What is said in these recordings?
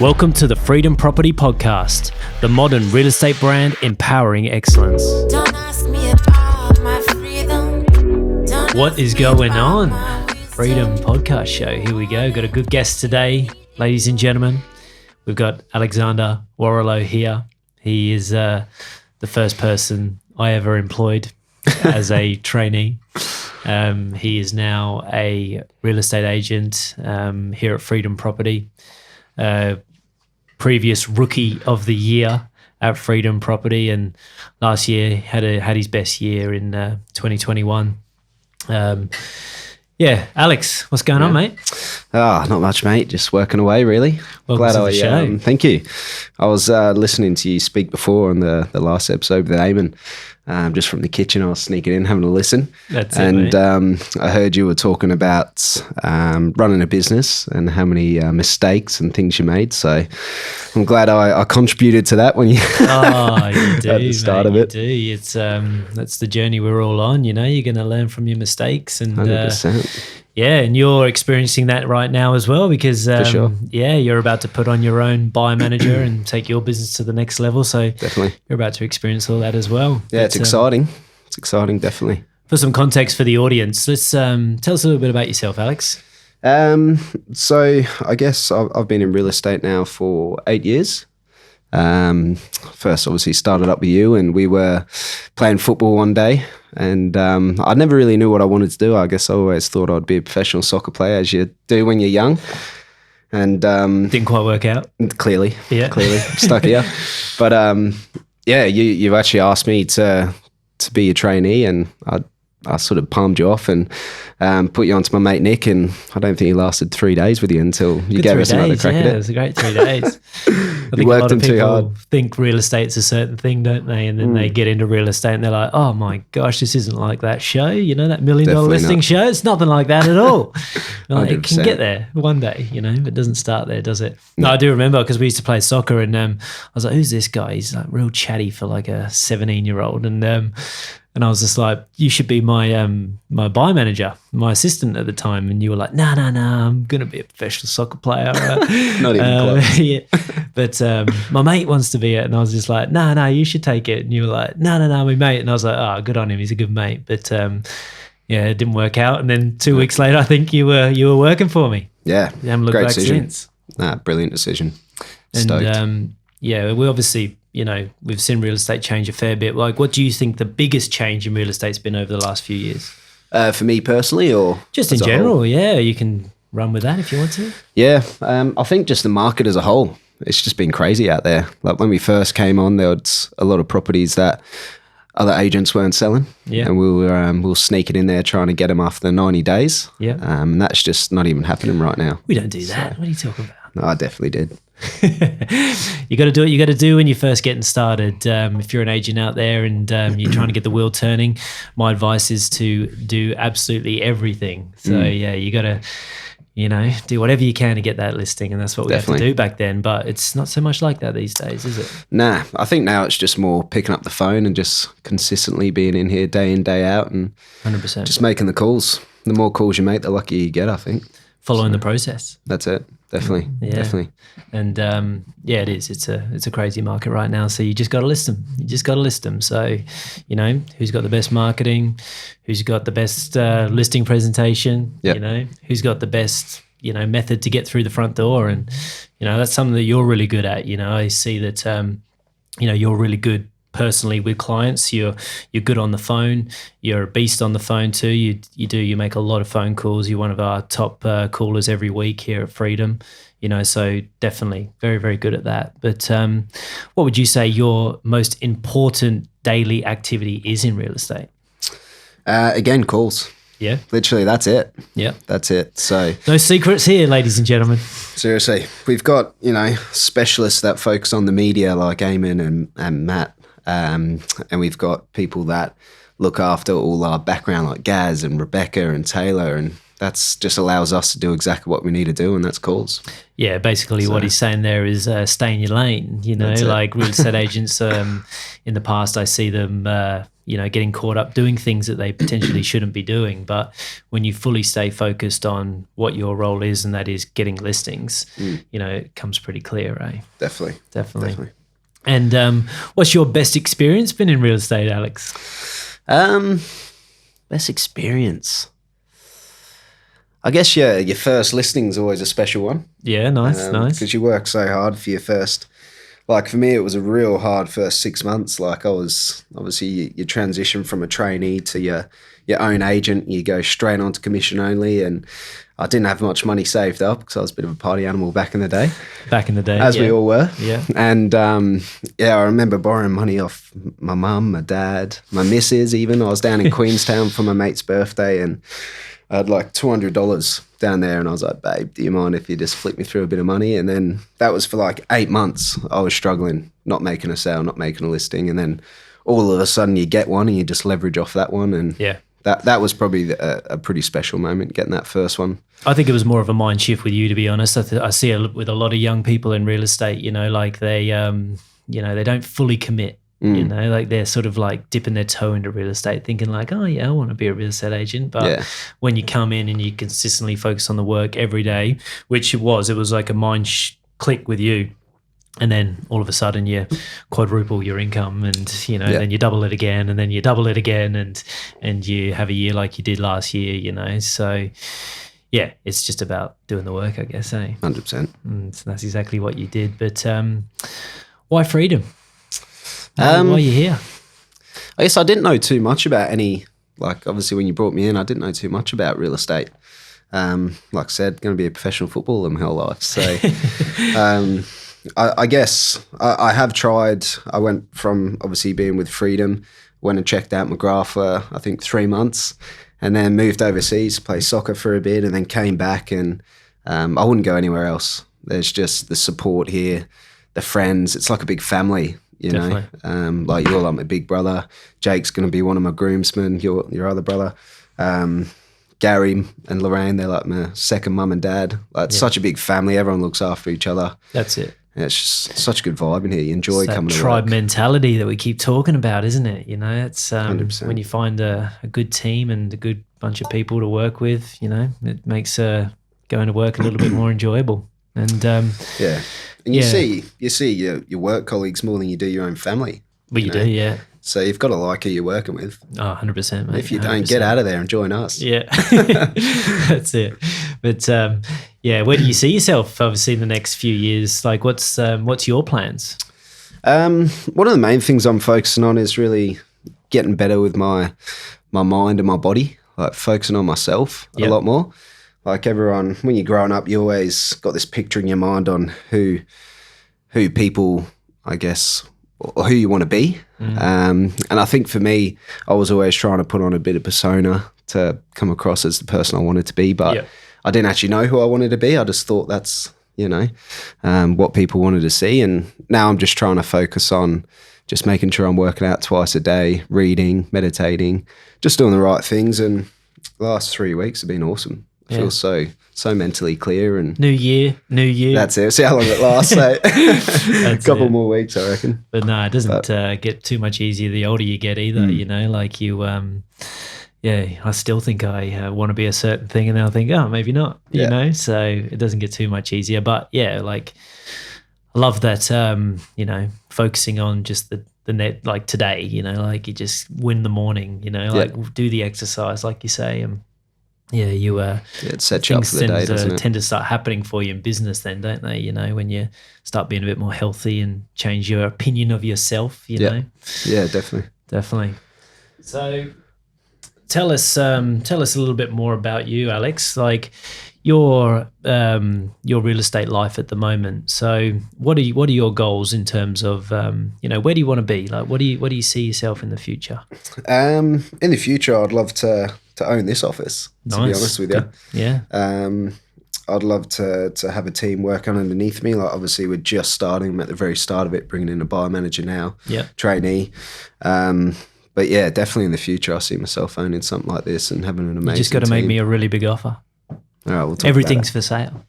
Welcome to the Freedom Property Podcast, the modern real estate brand empowering excellence. Don't ask me about my freedom. What is going on? Freedom Podcast Show. Here we go. Got a good guest today, ladies and gentlemen. We've got Alexander Warrilow here. He is the first person I ever employed as a trainee. He is now a real estate agent here at Freedom Property. Previous Rookie of the Year at Freedom Property, and last year had his best year in 2021. Alex, what's going on, mate? Not much, mate. Just working away, really. Welcome to the show. Thank you. I was listening to you speak before on the last episode with Eamon. Just from the kitchen, I was sneaking in, having a listen. That's it, mate. I heard you were talking about running a business and how many mistakes and things you made. So I'm glad I contributed to that when you, you do, at the start of it. You do. It's that's the journey we're all on. You know, you're going to learn from your mistakes, and 100%. and you're experiencing that right now as well, because For sure. you're about to put on your own buyer manager and take your business to the next level. So Definitely. you're about to experience all that as well. Yeah, it's exciting. It's exciting, definitely. For some context for the audience, let's tell us a little bit about yourself, Alex. So I guess I've been in real estate now for 8 years. First, obviously, started up with you, and we were playing football one day, and I never really knew what I wanted to do. I guess I always thought I'd be a professional soccer player, as you do when you're young. And Didn't quite work out. clearly stuck here. But you actually asked me to be a trainee, and I sort of palmed you off and put you onto my mate Nick, and I don't think he lasted 3 days with you until you gave us another crack at it. It was a great 3 days. I think worked a lot of him too people hard. think real estate's a certain thing, don't they? And then they get into real estate and they're like, oh my gosh, this isn't like that show, you know, that $1 million Definitely listing not. show. It's nothing like that at all. Like, it can 100%. get there one day, you know, but it doesn't start there, does it? No, I do remember, because we used to play soccer, and I was like, who's this guy? He's like real chatty for like a 17-year-old. And I was just like, you should be my my buy manager, my assistant at the time. And you were like, no, I'm going to be a professional soccer player. Not even close. Yeah. But my mate wants to be it. And I was just like, no, you should take it. And you were like, no, my mate. And I was like, oh, good on him. He's a good mate. But it didn't work out. And then 2 weeks later, I think you were working for me. Yeah, You haven't looked great back decision. since. Brilliant decision. And Stoked. we obviously, you know, we've seen real estate change a fair bit. Like, what do you think the biggest change in real estate's been over the last few years? For me personally, or Just in as a general, whole? yeah. You can run with that if you want to. Yeah, I think just the market as a whole, it's just been crazy out there. Like when we first came on, there was a lot of properties that other agents weren't selling. Yeah. And we were sneaking in there trying to get them after 90 days. Yeah. And that's just not even happening right now. We don't do that. What are you talking about? No, I definitely did. You got to do what you got to do when you're first getting started. If you're an agent out there and you're trying to get the wheel turning, my advice is to do absolutely everything. So you got to, you know, do whatever you can to get that listing, and that's what we have to Definitely. do back then. But it's not so much like that these days, is it? Nah, I think now it's just more picking up the phone and just consistently being in here day in, day out, and 100%. just making the calls. The more calls you make, the luckier you get, I think. Following the process. That's it. Definitely. Yeah. Definitely. And it is. It's a crazy market right now. So you just got to list them. So, you know, who's got the best marketing, who's got the best listing presentation, Yep. you know, who's got the best, you know, method to get through the front door. And, you know, that's something that you're really good at. You know, I see that, you know, you're really good personally with clients. You're good on the phone. You're a beast on the phone too. You make a lot of phone calls. You're one of our top callers every week here at Freedom, you know, so definitely very, very good at that. But what would you say your most important daily activity is in real estate? Again, calls. Yeah. Literally, that's it. Yeah. That's it. So No secrets here, ladies and gentlemen. seriously, we've got, you know, specialists that focus on the media like Eamon and Matt. And we've got people that look after all our background like Gaz and Rebecca and Taylor, and that's just allows us to do exactly what we need to do, and that's calls. Yeah, basically what he's saying there is stay in your lane. You know, like real estate agents, in the past I see them, getting caught up doing things that they potentially shouldn't be doing. But when you fully stay focused on what your role is, and that is getting listings, it comes pretty clear, right? Definitely. And what's your best experience been in real estate, Alex? Best experience. I guess your first listing is always a special one. Yeah, nice. Because you work so hard for your first. Like for me, it was a real hard first 6 months. Like I was obviously you transition from a trainee to your own agent. You go straight on to commission only, and I didn't have much money saved up because I was a bit of a party animal back in the day. As we all were. Yeah. And I remember borrowing money off my mum, my dad, my missus. Even I was down in Queenstown for my mate's birthday, and I had like $200 down there, and I was like, babe, do you mind if you just flip me through a bit of money? And then that was for like 8 months. I was struggling, not making a sale, not making a listing. And then all of a sudden you get one and you just leverage off that one. And that was probably a pretty special moment, getting that first one. I think it was more of a mind shift with you, to be honest. I see it with a lot of young people in real estate, like they, they don't fully commit. Like they're sort of like dipping their toe into real estate, thinking like, oh yeah, I want to be a real estate agent. But when you come in and you consistently focus on the work every day, which it was like a mind click with you. And then all of a sudden you quadruple your income, and then you double it again, and then you double it again, and you have a year like you did last year. So yeah, it's just about doing the work, I guess. 100%. And that's exactly what you did. But why freedom? Why are you here? I guess I didn't know too much about obviously when you brought me in, I didn't know too much about real estate. Like I said, going to be a professional footballer my whole life. So I guess I have tried. I went from obviously being with Freedom, went and checked out McGrath for I think 3 months, and then moved overseas to play soccer for a bit, and then came back, and I wouldn't go anywhere else. There's just the support here, the friends. It's like a big family. Like you're like my big brother. Jake's going to be one of my groomsmen. Your other brother, Gary and Lorraine. They're like my second mum and dad. Like it's such a big family. Everyone looks after each other. That's it. Yeah, it's just such a good vibe in here. You enjoy it's coming to work. Tribe mentality that we keep talking about, isn't it? It's 100%. When you find a good team and a good bunch of people to work with, it makes going to work a little bit more enjoyable. And and you see your work colleagues more than you do your own family. Well, you do, yeah. So you've got to like who you're working with. Oh, 100%, mate. If you don't, get out of there and join us. Yeah, that's it. But where do you see yourself, obviously, in the next few years? Like, what's your plans? One of the main things I'm focusing on is really getting better with my mind and my body, like focusing on myself a lot more. Like everyone, when you're growing up, you always got this picture in your mind on who people, I guess, or who you want to be. And I think for me, I was always trying to put on a bit of persona to come across as the person I wanted to be, but I didn't actually know who I wanted to be. I just thought that's, what people wanted to see. And now I'm just trying to focus on just making sure I'm working out twice a day, reading, meditating, just doing the right things. And the last 3 weeks have been awesome. I feel so mentally clear, and new year. That's it. See how long it lasts. So a couple more weeks, I reckon. But no, it doesn't get too much easier the older you get either. Like you, I still think I want to be a certain thing, and then I think, oh, maybe not. So it doesn't get too much easier. But like I love that. Focusing on just the net, like today. Like you just win the morning. Like do the exercise, like you say, and. It sets you up for the day, doesn't it? Tend to start happening for you in business then, don't they? When you start being a bit more healthy and change your opinion of yourself, know? Yeah, definitely. So tell us a little bit more about you, Alex. Like your real estate life at the moment. So what are your goals in terms of, where do you want to be? Like, what do you see yourself in the future? In the future, I'd love to own this office, to be honest with you. Yeah. I'd love to have a team working underneath me. Like obviously we're just starting. I'm at the very start of it, bringing in a buyer manager now, trainee. But yeah, definitely in the future, I see myself owning something like this and having an amazing You just got to team. make me a really big offer. All right, we'll talk Everything's about for sale.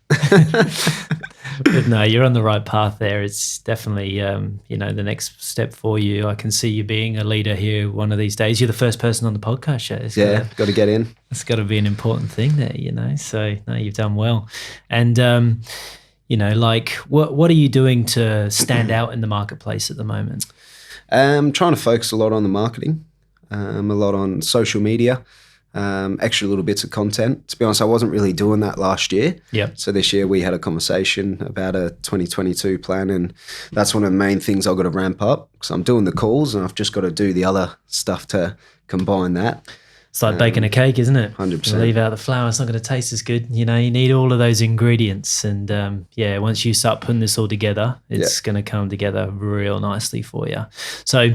But no, you're on the right path there. It's definitely, the next step for you. I can see you being a leader here one of these days. You're the first person on the podcast show. it. Got to get in. It's got to be an important thing there, So, no, you've done well. And, what are you doing to stand out in the marketplace at the moment? Trying to focus a lot on the marketing, a lot on social media. Extra little bits of content. To be honest, I wasn't really doing that last year. Yep. So this year we had a conversation about a 2022 plan, and that's one of the main things I've got to ramp up because I'm doing the calls and I've just got to do the other stuff to combine that. It's like baking a cake, isn't it? 100%. You leave out the flour, it's not going to taste as good. You need all of those ingredients. And once you start putting this all together, it's going to come together real nicely for you. So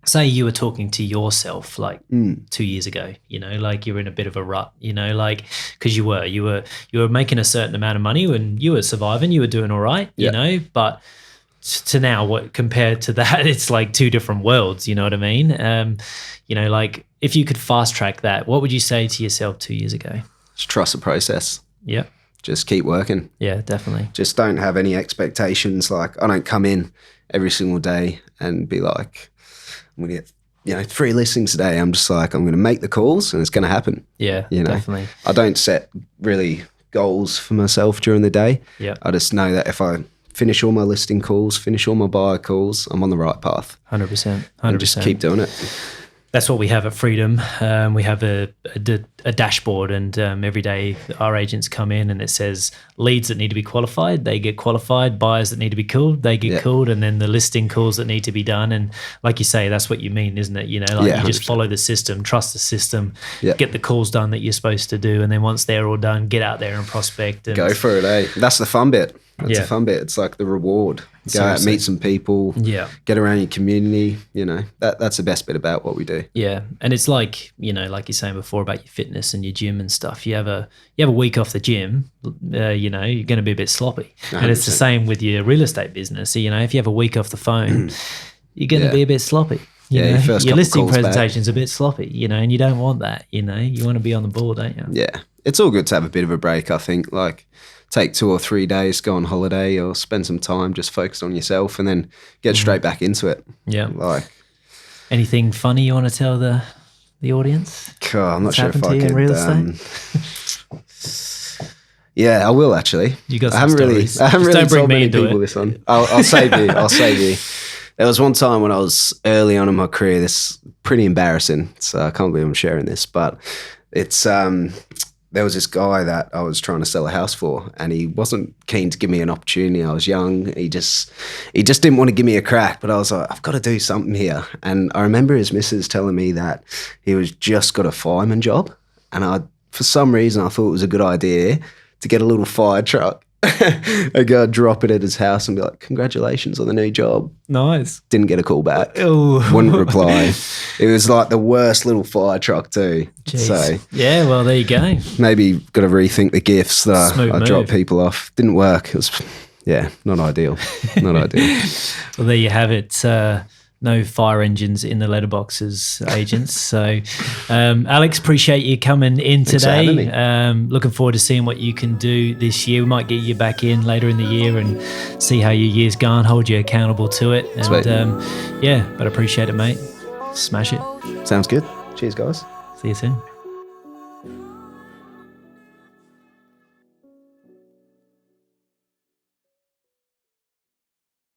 say you were talking to yourself 2 years ago, you're in a bit of a rut, because you were making a certain amount of money when you were surviving, you were doing all right, but to now, what compared to that, it's like two different worlds, you know what I mean? If you could fast track that, what would you say to yourself 2 years ago? Just trust the process. Yeah. Just keep working. Yeah, definitely. Just don't have any expectations. Like I don't come in every single day and be like, I'm going to get 3 listings today. I'm just like, I'm going to make the calls and it's going to happen. Yeah, definitely. I don't set really goals for myself during the day. Yeah. I just know that if I finish all my listing calls, finish all my buyer calls, I'm on the right path. 100%. And just keep doing it. That's what we have at Freedom. We have a dashboard, and every day our agents come in and it says leads that need to be qualified, they get qualified, buyers that need to be called, they get called, and then the listing calls that need to be done. And like you say, that's what you mean, isn't it? You just follow the system, trust the system, get the calls done that you're supposed to do, and then once they're all done, get out there and prospect. And go for it, eh? That's the fun bit. That's the fun bit. It's like the reward. Go out, meet some people, get around your community, that's the best bit about what we do. Yeah. And it's like you're saying before about your fitness and your gym and stuff. You have a week off the gym, you're going to be a bit sloppy. 100%. And it's the same with your real estate business. So, if you have a week off the phone, you're going to be a bit sloppy. Your listing presentation's a bit sloppy, and you don't want that, you want to be on the ball, don't you? Yeah. It's all good to have a bit of a break, I think, take 2 or 3 days, go on holiday or spend some time just focused on yourself and then get straight back into it. Yeah. Anything funny you want to tell the audience? I'm not sure if I can. In real estate? Yeah, I will actually. You got some stories. I haven't really don't bring told me many into people it. this one. I'll save you. I'll save you. There was one time when I was early on in my career. This is pretty embarrassing. So I can't believe I'm sharing this, but it's there was this guy that I was trying to sell a house for, and he wasn't keen to give me an opportunity. I was young. He just didn't want to give me a crack, but I was like, I've got to do something here. And I remember his missus telling me that he was just got a fireman job. And for some reason, I thought it was a good idea to get a little fire truck and go drop it at his house and be like, congratulations on the new job. Nice. Didn't get a call back. Ooh. Wouldn't reply. It was like the worst little fire truck too. Jeez. So yeah, well, there you go. Maybe got to rethink the gifts that I dropped people off. Didn't work. It was, not ideal. Not ideal. Well, there you have it. No fire engines in the letterboxes, agents. So, Alex, appreciate you coming in today. Thanks for having me. Looking forward to seeing what you can do this year. We might get you back in later in the year and see how your year's gone, hold you accountable to it. And Sweet. But appreciate it, mate. Smash it. Sounds good. Cheers, guys. See you soon.